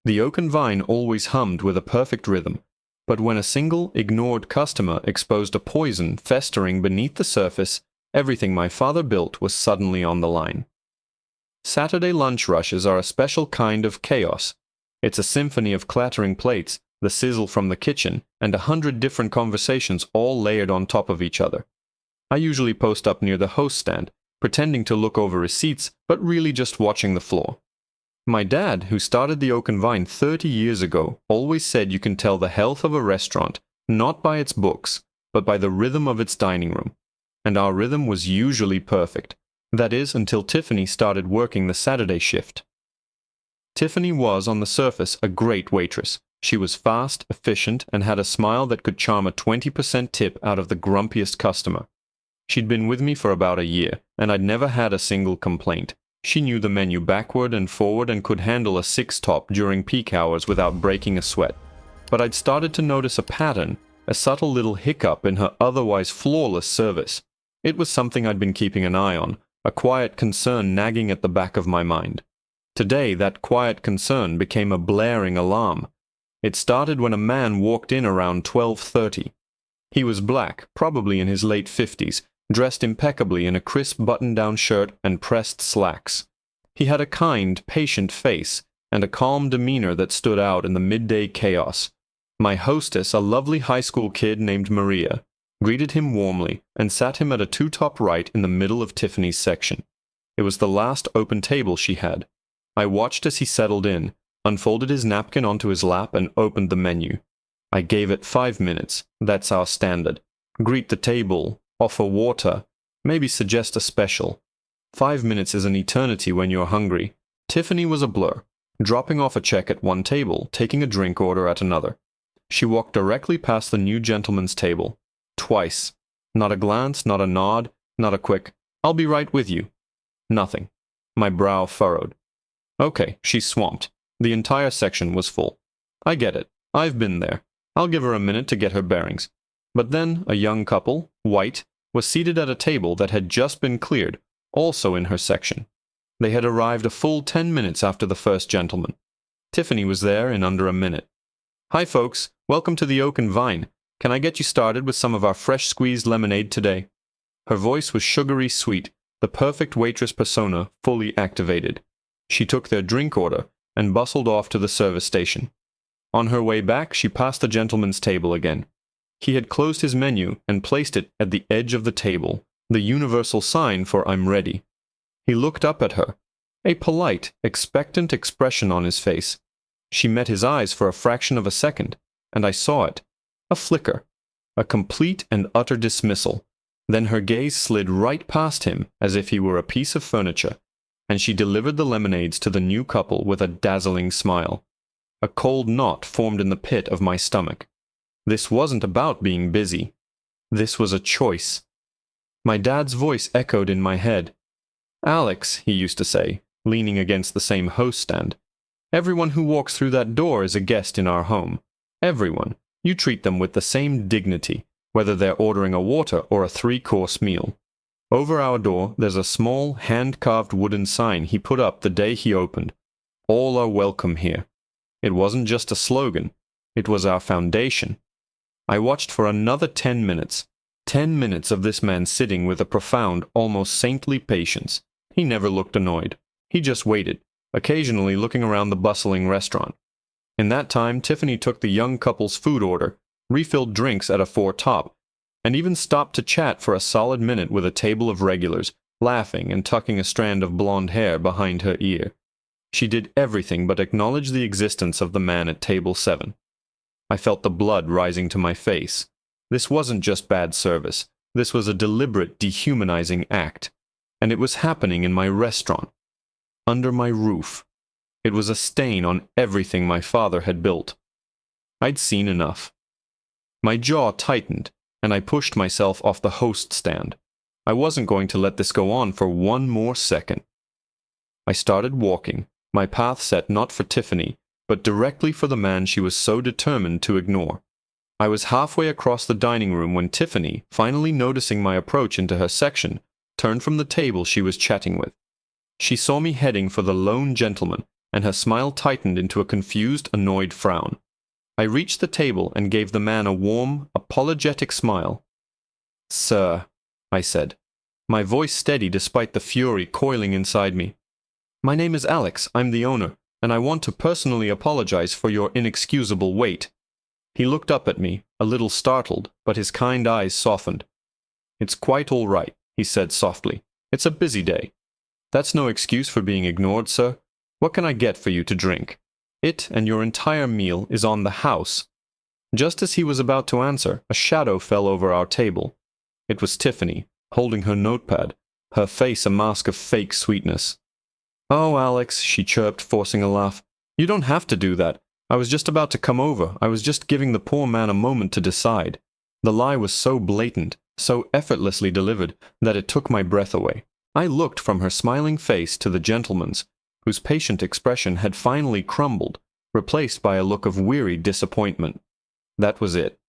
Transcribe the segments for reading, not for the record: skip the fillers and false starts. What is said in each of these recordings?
The oaken vine always hummed with a perfect rhythm, but when a single, ignored customer exposed a poison festering beneath the surface, everything my father built was suddenly on the line. Saturday lunch rushes are a special kind of chaos. It's a symphony of clattering plates, the sizzle from the kitchen, and 100 different conversations all layered on top of each other. I usually post up near the host stand, pretending to look over receipts, but really just watching the floor. My dad, who started the Oaken Vine 30 years ago, always said you can tell the health of a restaurant not by its books, but by the rhythm of its dining room. And our rhythm was usually perfect. That is, until Tiffany started working the Saturday shift. Tiffany was, on the surface, a great waitress. She was fast, efficient, and had a smile that could charm a 20% tip out of the grumpiest customer. She'd been with me for about a year, and I'd never had a single complaint. She knew the menu backward and forward and could handle a six-top during peak hours without breaking a sweat. But I'd started to notice a pattern, a subtle little hiccup in her otherwise flawless service. It was something I'd been keeping an eye on, a quiet concern nagging at the back of my mind. Today, that quiet concern became a blaring alarm. It started when a man walked in around 12:30. He was black, probably in his late 50s, dressed impeccably in a crisp button-down shirt and pressed slacks. He had a kind, patient face, and a calm demeanor that stood out in the midday chaos. My hostess, a lovely high school kid named Maria, greeted him warmly and sat him at a two-top right in the middle of Tiffany's section. It was the last open table she had. I watched as he settled in, unfolded his napkin onto his lap, and opened the menu. I gave it 5 minutes. That's our standard. Greet the table, offer water, maybe suggest a special. 5 minutes is an eternity when you're hungry. Tiffany was a blur, dropping off a check at one table, taking a drink order at another. She walked directly past the new gentleman's table. Twice. Not a glance, not a nod, not a quick, "I'll be right with you." Nothing. My brow furrowed. Okay, she's swamped. The entire section was full. I get it. I've been there. I'll give her a minute to get her bearings. But then a young couple, white, was seated at a table that had just been cleared, also in her section. They had arrived a full 10 minutes after the first gentleman. Tiffany was there in under a minute. "Hi folks, welcome to the Oaken Vine. Can I get you started with some of our fresh squeezed lemonade today?" Her voice was sugary sweet, the perfect waitress persona fully activated. She took their drink order and bustled off to the service station. On her way back, she passed the gentleman's table again. He had closed his menu and placed it at the edge of the table, the universal sign for "I'm ready." He looked up at her, a polite, expectant expression on his face. She met his eyes for a fraction of a second, and I saw it. A flicker, a complete and utter dismissal. Then her gaze slid right past him as if he were a piece of furniture, and she delivered the lemonades to the new couple with a dazzling smile. A cold knot formed in the pit of my stomach. This wasn't about being busy. This was a choice. My dad's voice echoed in my head. "Alex," he used to say, leaning against the same host stand, "everyone who walks through that door is a guest in our home. Everyone. You treat them with the same dignity, whether they're ordering a water or a 3-course meal." Over our door, there's a small, hand-carved wooden sign he put up the day he opened. "All are welcome here." It wasn't just a slogan. It was our foundation. I watched for another 10 minutes. 10 minutes of this man sitting with a profound, almost saintly patience. He never looked annoyed. He just waited, occasionally looking around the bustling restaurant. In that time, Tiffany took the young couple's food order, refilled drinks at a 4-top, and even stopped to chat for a solid minute with a table of regulars, laughing and tucking a strand of blonde hair behind her ear. She did everything but acknowledge the existence of the man at table 7. I felt the blood rising to my face. This wasn't just bad service. This was a deliberate, dehumanizing act. And it was happening in my restaurant. Under my roof. It was a stain on everything my father had built. I'd seen enough. My jaw tightened, and I pushed myself off the host stand. I wasn't going to let this go on for one more second. I started walking, my path set not for Tiffany, but directly for the man she was so determined to ignore. I was halfway across the dining room when Tiffany, finally noticing my approach into her section, turned from the table she was chatting with. She saw me heading for the lone gentleman and her smile tightened into a confused, annoyed frown. I reached the table and gave the man a warm, apologetic smile. "Sir," I said, my voice steady despite the fury coiling inside me. "My name is Alex, I'm the owner, and I want to personally apologize for your inexcusable wait." He looked up at me, a little startled, but his kind eyes softened. "It's quite all right," he said softly. "It's a busy day." "That's no excuse for being ignored, sir. What can I get for you to drink? It and your entire meal is on the house." Just as he was about to answer, a shadow fell over our table. It was Tiffany, holding her notepad, her face a mask of fake sweetness. "Oh, Alex," she chirped, forcing a laugh. "You don't have to do that. I was just about to come over. I was just giving the poor man a moment to decide." The lie was so blatant, so effortlessly delivered, that it took my breath away. I looked from her smiling face to the gentleman's, whose patient expression had finally crumbled, replaced by a look of weary disappointment. That was it.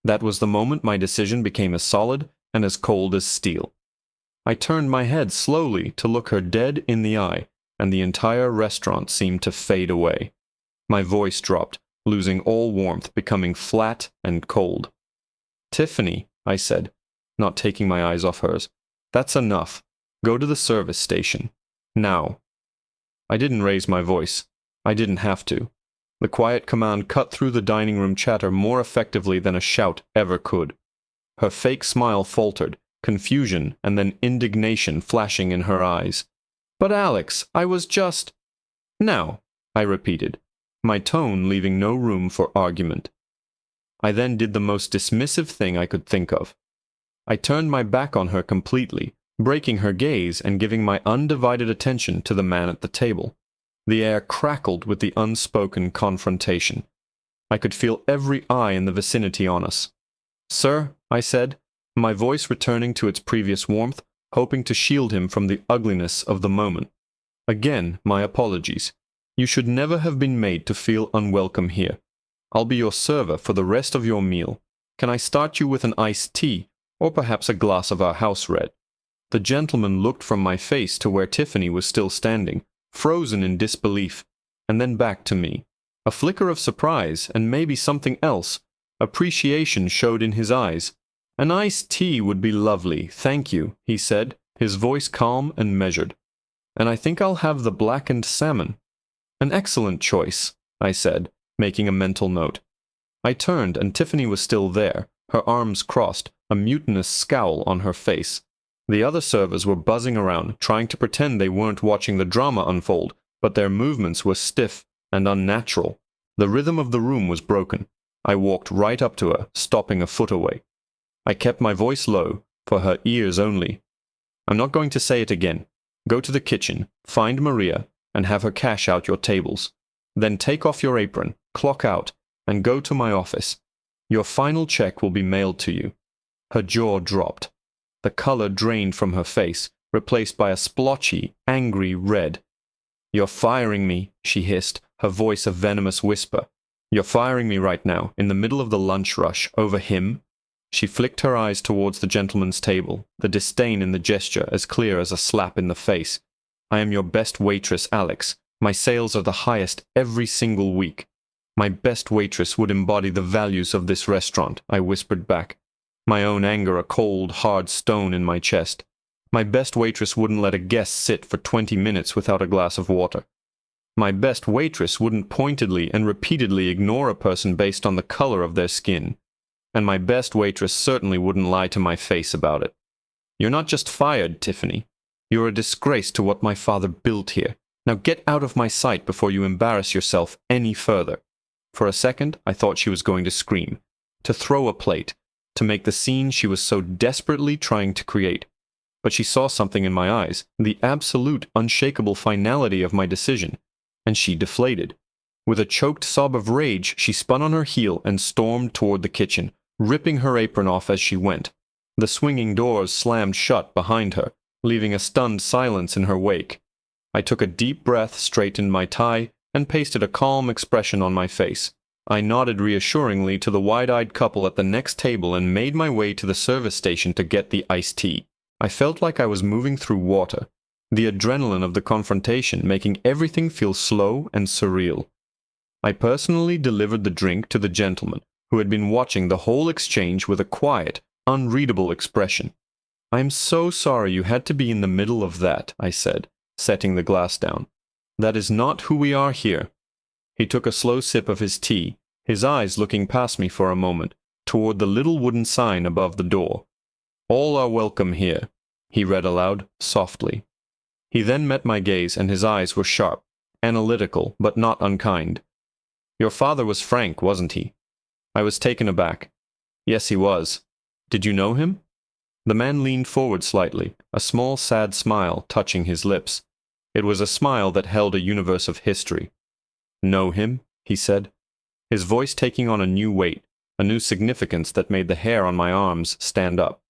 That was the moment my decision became as solid and as cold as steel. I turned my head slowly to look her dead in the eye, and the entire restaurant seemed to fade away. My voice dropped, losing all warmth, becoming flat and cold. "Tiffany," I said, not taking my eyes off hers, "that's enough. Go to the service station. Now." I didn't raise my voice. I didn't have to. The quiet command cut through the dining room chatter more effectively than a shout ever could. Her fake smile faltered, confusion and then indignation flashing in her eyes. "But Alex, I was just—" "Now," I repeated, my tone leaving no room for argument. I then did the most dismissive thing I could think of. I turned my back on her completely, breaking her gaze and giving my undivided attention to the man at the table. The air crackled with the unspoken confrontation. I could feel every eye in the vicinity on us. "Sir," I said, my voice returning to its previous warmth, hoping to shield him from the ugliness of the moment. "Again, my apologies. You should never have been made to feel unwelcome here. I'll be your server for the rest of your meal. Can I start you with an iced tea, or perhaps a glass of our house red?" The gentleman looked from my face to where Tiffany was still standing, frozen in disbelief, and then back to me. A flicker of surprise, and maybe something else, appreciation showed in his eyes. "An iced tea would be lovely, thank you," he said, his voice calm and measured. "And I think I'll have the blackened salmon." "An excellent choice," I said, making a mental note. I turned, and Tiffany was still there, her arms crossed, a mutinous scowl on her face. The other servers were buzzing around, trying to pretend they weren't watching the drama unfold, but their movements were stiff and unnatural. The rhythm of the room was broken. I walked right up to her, stopping a foot away. I kept my voice low, for her ears only. "I'm not going to say it again. Go to the kitchen, find Maria, and have her cash out your tables. Then take off your apron, clock out, and go to my office. Your final check will be mailed to you." Her jaw dropped. The color drained from her face, replaced by a splotchy, angry red. "You're firing me," she hissed, her voice a venomous whisper. "You're firing me right now, in the middle of the lunch rush, over him?" She flicked her eyes towards the gentleman's table, the disdain in the gesture as clear as a slap in the face. "I am your best waitress, Alex. My sales are the highest every single week. My best waitress would embody the values of this restaurant," I whispered back, my own anger a cold, hard stone in my chest. "My best waitress wouldn't let a guest sit for 20 minutes without a glass of water. My best waitress wouldn't pointedly and repeatedly ignore a person based on the color of their skin. And my best waitress certainly wouldn't lie to my face about it. You're not just fired, Tiffany. You're a disgrace to what my father built here. Now get out of my sight before you embarrass yourself any further." For a second, I thought she was going to scream, to throw a plate, to make the scene she was so desperately trying to create. But she saw something in my eyes, the absolute, unshakable finality of my decision, and she deflated. With a choked sob of rage, she spun on her heel and stormed toward the kitchen, ripping her apron off as she went. The swinging doors slammed shut behind her, leaving a stunned silence in her wake. I took a deep breath, straightened my tie, and pasted a calm expression on my face. I nodded reassuringly to the wide-eyed couple at the next table and made my way to the service station to get the iced tea. I felt like I was moving through water. the adrenaline of the confrontation making everything feel slow and surreal. I personally delivered the drink to the gentleman, who had been watching the whole exchange with a quiet, unreadable expression. "I am so sorry you had to be in the middle of that," I said, setting the glass down. "That is not who we are here." He took a slow sip of his tea, his eyes looking past me for a moment, toward the little wooden sign above the door. "All are welcome here," he read aloud, softly. He then met my gaze, and his eyes were sharp, analytical, but not unkind. "Your father was Frank, wasn't he?" I was taken aback. "Yes, he was. Did you know him?" The man leaned forward slightly, a small sad smile touching his lips. It was a smile that held a universe of history. "Know him?" he said, his voice taking on a new weight, a new significance that made the hair on my arms stand up.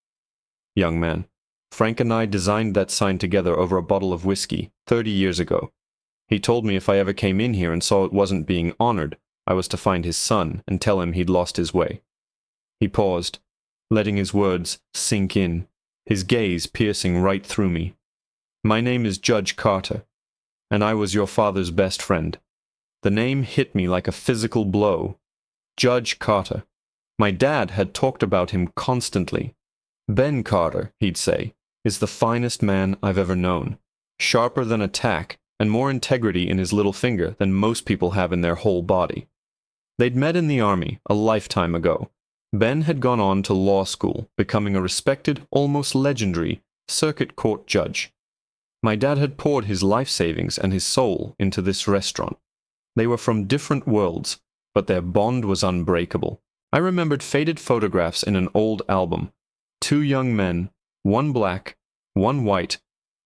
"Young man, Frank and I designed that sign together over a bottle of whiskey 30 years ago. He told me if I ever came in here and saw it wasn't being honored, I was to find his son and tell him he'd lost his way." He paused, letting his words sink in, his gaze piercing right through me. "My name is Judge Carter, and I was your father's best friend." The name hit me like a physical blow. Judge Carter. My dad had talked about him constantly. "Ben Carter," he'd say, "is the finest man I've ever known. Sharper than a tack, and more integrity in his little finger than most people have in their whole body." They'd met in the army a lifetime ago. Ben had gone on to law school, becoming a respected, almost legendary, circuit court judge. My dad had poured his life savings and his soul into this restaurant. They were from different worlds, but their bond was unbreakable. I remembered faded photographs in an old album. Two young men, one black, one white,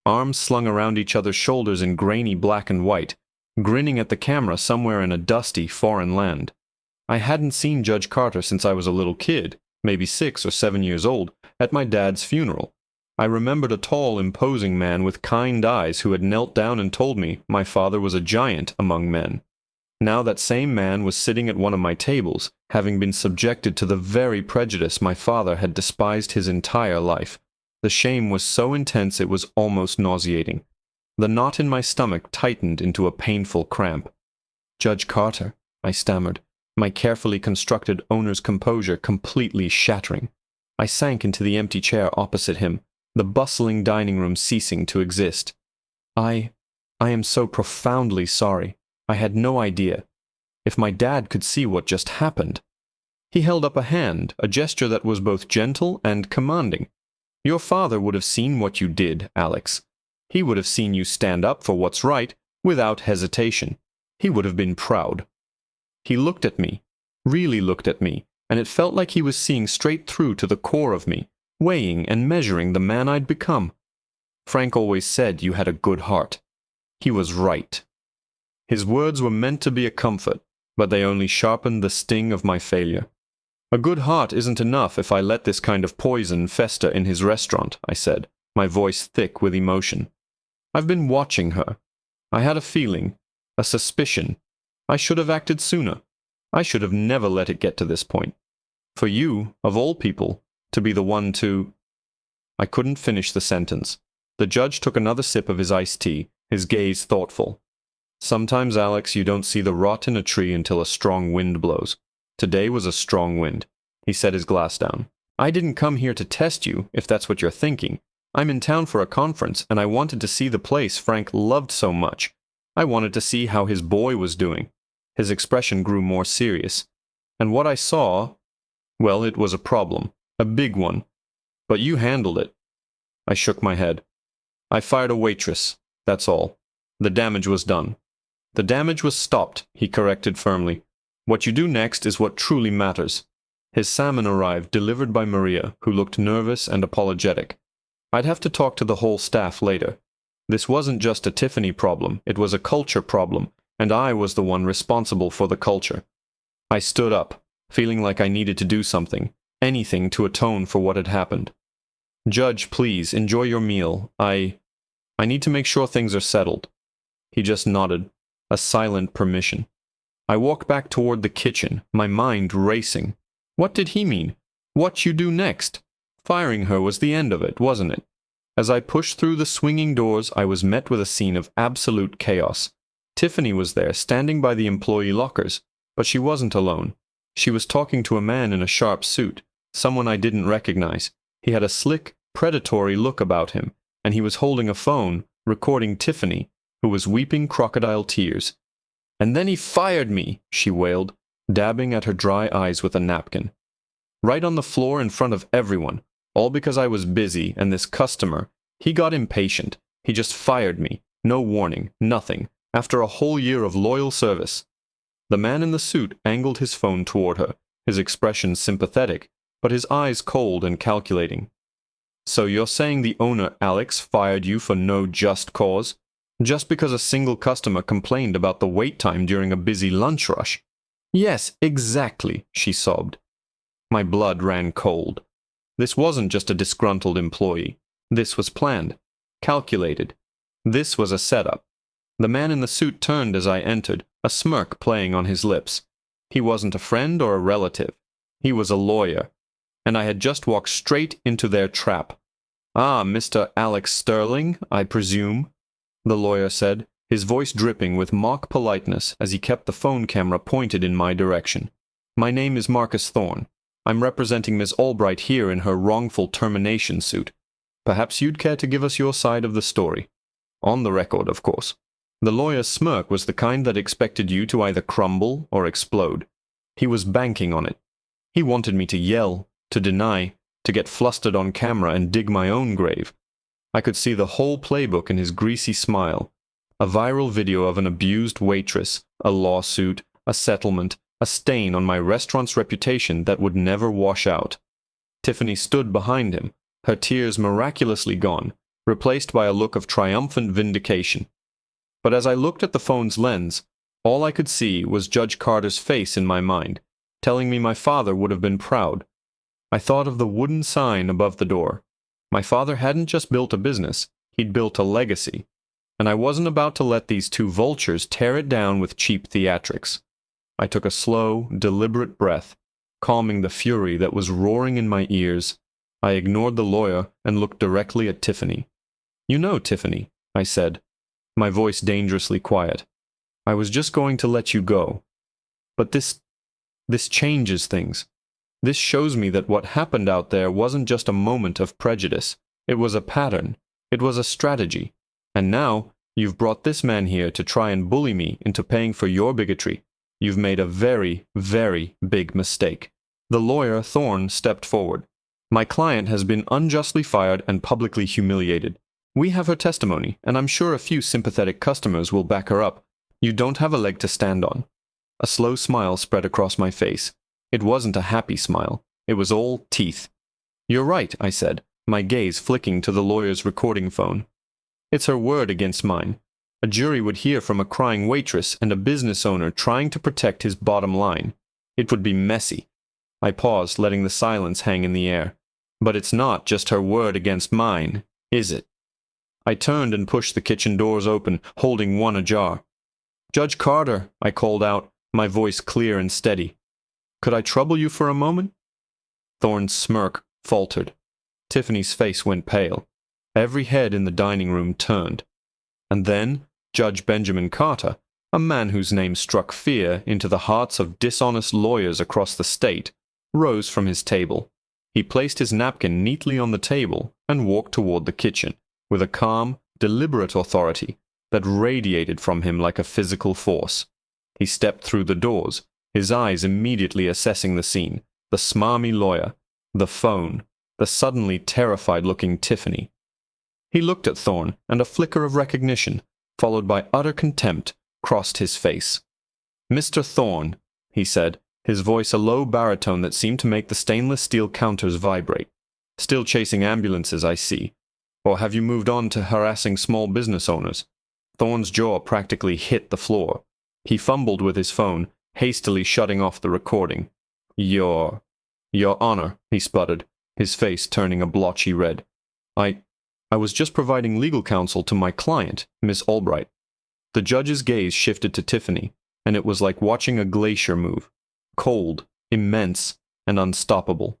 arms slung around each other's shoulders in grainy black and white, grinning at the camera somewhere in a dusty foreign land. I hadn't seen Judge Carter since I was a little kid, maybe 6 or 7 years old, at my dad's funeral. I remembered a tall, imposing man with kind eyes who had knelt down and told me my father was a giant among men. Now that same man was sitting at one of my tables, having been subjected to the very prejudice my father had despised his entire life. The shame was so intense it was almost nauseating. The knot in my stomach tightened into a painful cramp. "Judge Carter," I stammered, my carefully constructed owner's composure completely shattering. I sank into the empty chair opposite him, the bustling dining room ceasing to exist. I am so profoundly sorry. I had no idea. If my dad could see what just happened." He held up a hand, a gesture that was both gentle and commanding. "Your father would have seen what you did, Alex. He would have seen you stand up for what's right, without hesitation. He would have been proud." He looked at me, really looked at me, and it felt like he was seeing straight through to the core of me, weighing and measuring the man I'd become. "Frank always said you had a good heart. He was right." His words were meant to be a comfort, but they only sharpened the sting of my failure. "A good heart isn't enough if I let this kind of poison fester in his restaurant," I said, my voice thick with emotion. "I've been watching her. I had a feeling, a suspicion. I should have acted sooner. I should have never let it get to this point. For you, of all people, to be the one to—" I couldn't finish the sentence. The judge took another sip of his iced tea, his gaze thoughtful. "Sometimes, Alex, you don't see the rot in a tree until a strong wind blows. Today was a strong wind." He set his glass down. "I didn't come here to test you, if that's what you're thinking. I'm in town for a conference, and I wanted to see the place Frank loved so much. I wanted to see how his boy was doing." His expression grew more serious. "And what I saw, well, it was a problem, a big one. But you handled it." I shook my head. "I fired a waitress, that's all. The damage was done." "The damage was stopped," he corrected firmly. "What you do next is what truly matters." His salmon arrived, delivered by Maria, who looked nervous and apologetic. I'd have to talk to the whole staff later. This wasn't just a Tiffany problem, it was a culture problem, and I was the one responsible for the culture. I stood up, feeling like I needed to do something, anything to atone for what had happened. "Judge, please, enjoy your meal. I need to make sure things are settled." He just nodded, a silent permission. I walked back toward the kitchen, my mind racing. What did he mean? What you do next? Firing her was the end of it, wasn't it? As I pushed through the swinging doors, I was met with a scene of absolute chaos. Tiffany was there, standing by the employee lockers, but she wasn't alone. She was talking to a man in a sharp suit, someone I didn't recognize. He had a slick, predatory look about him, and he was holding a phone, recording Tiffany, who was weeping crocodile tears. "And then he fired me," she wailed, dabbing at her dry eyes with a napkin. Right on the floor in front of everyone, all because I was busy, and this customer, he got impatient. He just fired me, no warning, nothing, after a whole year of loyal service. The man in the suit angled his phone toward her, his expression sympathetic, but his eyes cold and calculating. "So you're saying the owner, Alex, fired you for no just cause? Just because a single customer complained about the wait time during a busy lunch rush?" "Yes, exactly," she sobbed. My blood ran cold. This wasn't just a disgruntled employee. This was planned, calculated. This was a setup. The man in the suit turned as I entered, a smirk playing on his lips. He wasn't a friend or a relative. He was a lawyer. And I had just walked straight into their trap. "Ah, Mr. Alex Sterling, I presume," the lawyer said, his voice dripping with mock politeness as he kept the phone camera pointed in my direction. "My name is Marcus Thorne. I'm representing Miss Albright here in her wrongful termination suit. Perhaps you'd care to give us your side of the story. On the record, of course." The lawyer's smirk was the kind that expected you to either crumble or explode. He was banking on it. He wanted me to yell, to deny, to get flustered on camera and dig my own grave. I could see the whole playbook in his greasy smile. A viral video of an abused waitress, a lawsuit, a settlement, a stain on my restaurant's reputation that would never wash out. Tiffany stood behind him, her tears miraculously gone, replaced by a look of triumphant vindication. But as I looked at the phone's lens, all I could see was Judge Carter's face in my mind, telling me my father would have been proud. I thought of the wooden sign above the door. My father hadn't just built a business, he'd built a legacy, and I wasn't about to let these two vultures tear it down with cheap theatrics. I took a slow, deliberate breath, calming the fury that was roaring in my ears. I ignored the lawyer and looked directly at Tiffany. "You know, Tiffany," I said, my voice dangerously quiet, "I was just going to let you go. But this changes things. This shows me that what happened out there wasn't just a moment of prejudice. It was a pattern. It was a strategy. And now, you've brought this man here to try and bully me into paying for your bigotry. You've made a very, very big mistake." The lawyer, Thorne, stepped forward. "My client has been unjustly fired and publicly humiliated. We have her testimony, and I'm sure a few sympathetic customers will back her up. You don't have a leg to stand on." A slow smile spread across my face. It wasn't a happy smile. It was all teeth. "You're right," I said, my gaze flicking to the lawyer's recording phone. "It's her word against mine. A jury would hear from a crying waitress and a business owner trying to protect his bottom line. It would be messy." I paused, letting the silence hang in the air. "But it's not just her word against mine, is it?" I turned and pushed the kitchen doors open, holding one ajar. "Judge Carter," I called out, my voice clear and steady. "Could I trouble you for a moment?" Thorne's smirk faltered. Tiffany's face went pale. Every head in the dining room turned. And then Judge Benjamin Carter, a man whose name struck fear into the hearts of dishonest lawyers across the state, rose from his table. He placed his napkin neatly on the table and walked toward the kitchen, with a calm, deliberate authority that radiated from him like a physical force. He stepped through the doors, his eyes immediately assessing the scene, the smarmy lawyer, the phone, the suddenly terrified-looking Tiffany. He looked at Thorne, and a flicker of recognition, followed by utter contempt, crossed his face. "Mr. Thorne," he said, his voice a low baritone that seemed to make the stainless steel counters vibrate. "Still chasing ambulances, I see. Or have you moved on to harassing small business owners?" Thorne's jaw practically hit the floor. He fumbled with his phone, hastily shutting off the recording. Your Honor," he sputtered, his face turning a blotchy red. I was just providing legal counsel to my client, Miss Albright." The judge's gaze shifted to Tiffany, and it was like watching a glacier move. Cold, immense, and unstoppable.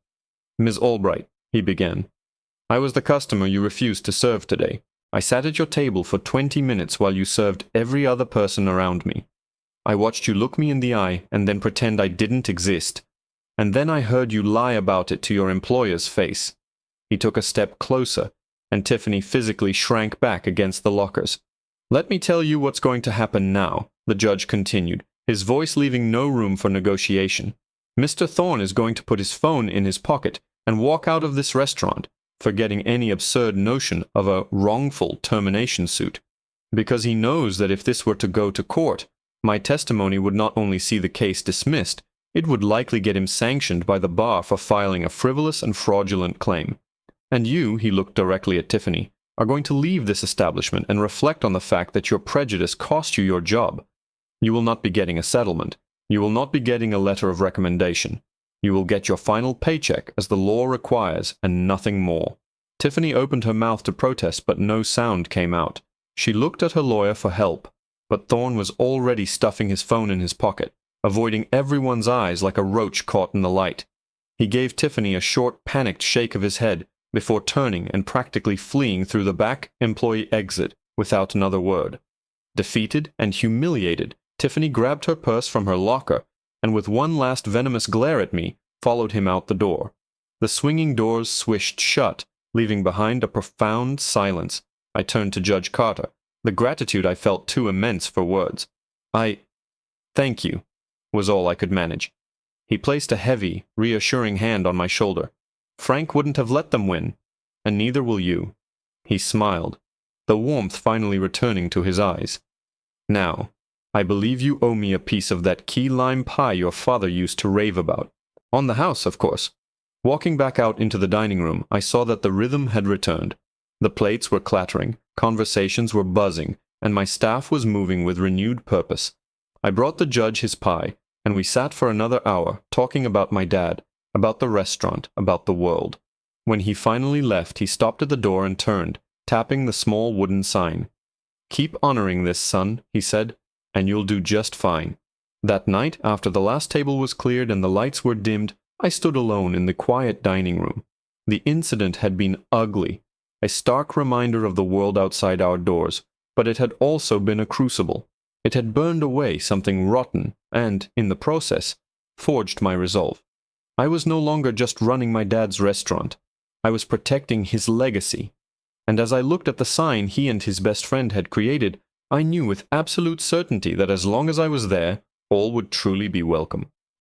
"Miss Albright," he began, I was the customer you refused to serve today. I sat at your table for 20 minutes while you served every other person around me. I watched you look me in the eye and then pretend I didn't exist. And then I heard you lie about it to your employer's face." He took a step closer, and Tiffany physically shrank back against the lockers. "Let me tell you what's going to happen now," the judge continued, his voice leaving no room for negotiation. "Mr. Thorne is going to put his phone in his pocket and walk out of this restaurant, forgetting any absurd notion of a wrongful termination suit, because he knows that if this were to go to court, my testimony would not only see the case dismissed, it would likely get him sanctioned by the bar for filing a frivolous and fraudulent claim. And you," he looked directly at Tiffany, "are going to leave this establishment and reflect on the fact that your prejudice cost you your job. You will not be getting a settlement. You will not be getting a letter of recommendation. You will get your final paycheck as the law requires and nothing more." Tiffany opened her mouth to protest, but no sound came out. She looked at her lawyer for help, but Thorne was already stuffing his phone in his pocket, avoiding everyone's eyes like a roach caught in the light. He gave Tiffany a short, panicked shake of his head before turning and practically fleeing through the back employee exit without another word. Defeated and humiliated, Tiffany grabbed her purse from her locker and with one last venomous glare at me, followed him out the door. The swinging doors swished shut, leaving behind a profound silence. I turned to Judge Carter, the gratitude I felt too immense for words. "Thank you," was all I could manage. He placed a heavy, reassuring hand on my shoulder. "Frank wouldn't have let them win, and neither will you." He smiled, the warmth finally returning to his eyes. "Now, I believe you owe me a piece of that key lime pie your father used to rave about. On the house, of course." Walking back out into the dining room, I saw that the rhythm had returned. The plates were clattering, conversations were buzzing, and my staff was moving with renewed purpose. I brought the judge his pie, and we sat for another hour talking about my dad, about the restaurant, about the world. When he finally left, he stopped at the door and turned, tapping the small wooden sign. "Keep honoring this, son," he said, "and you'll do just fine." That night, after the last table was cleared and the lights were dimmed, I stood alone in the quiet dining room. The incident had been ugly, a stark reminder of the world outside our doors, but it had also been a crucible. It had burned away something rotten and, in the process, forged my resolve. I was no longer just running my dad's restaurant. I was protecting his legacy. And as I looked at the sign he and his best friend had created, I knew with absolute certainty that as long as I was there, all would truly be welcome.